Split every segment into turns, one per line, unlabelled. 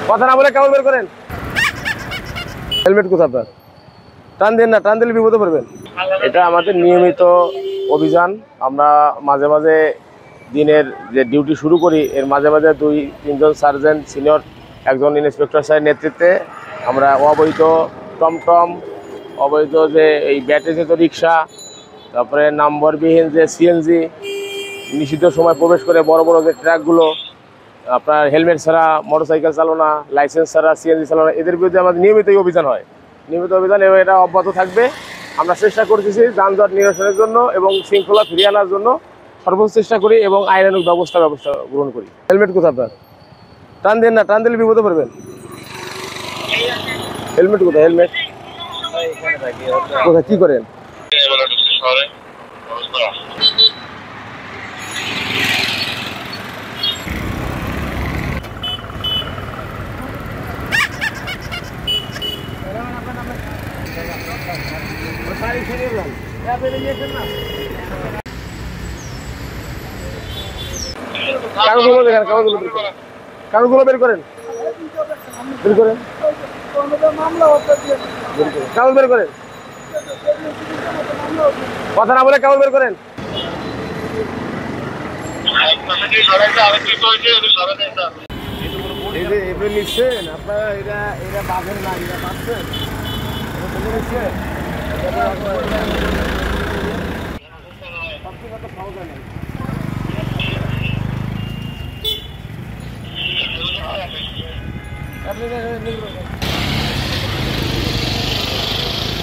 কথা না বলে কেমন বের করেন। হেলমেট কোথায় আপনার? টান দেন না, টান দিলে বিপদে পড়বেন। এটা আমাদের নিয়মিত অভিযান। আমরা মাঝে মাঝে দিনের যে ডিউটি শুরু করি এর মাঝে মাঝে 2-3 জন সার্জেন্ট সিনিয়র একজন ইন্সপেক্টর সাহেবের নেতৃত্বে আমরা অবৈধ টমটম, অবৈধ যে এই ব্যাটারিচালিত রিক্সা, তারপরে নম্বরবিহীন যে সিএনজি, নিষিদ্ধ সময় প্রবেশ করে বড় বড় যে ট্রাকগুলো, আপনার হেলমেট ছাড়া মোটরসাইকেল চালানো, লাইসেন্স ছাড়া সিএনজি চালানো, এদের বিরুদ্ধে আমাদের নিয়মিতই অভিযান হয়। নিয়মিত অভিযান এবং এটা অব্যাহত থাকবে। আমরা চেষ্টা করতেছি যানজট নিরসনের জন্য এবং শৃঙ্খলা ফিরিয়ে আনার জন্য সর্বোচ্চ চেষ্টা করি এবং আইনানুগ ব্যবস্থা গ্রহণ করি। হেলমেট কোথায় আপনার? টান দেন না, টান দিলে বিপদে পড়বেন। হেলমেট কোথায়? হেলমেট কোথায়? কি করেন? কাগজগুলো বের করেন, বের করেন, কাগজ বের করেন। কথা না বলে কাগজ বের করেন। নিচ্ছেন আপনারা, এটা বাঁধেন না, এটা বাঁধছেন নিচ্ছেন।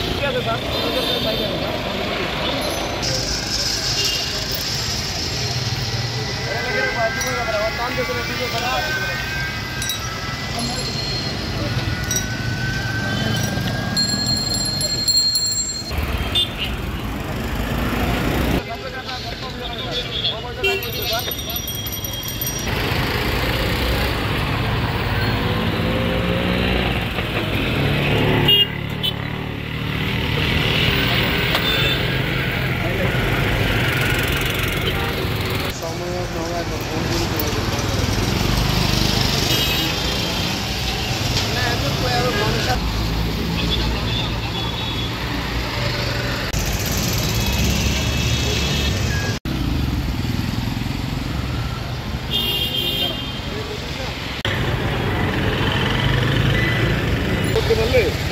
ঠিক আছে স্যার,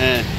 হ্যাঁ।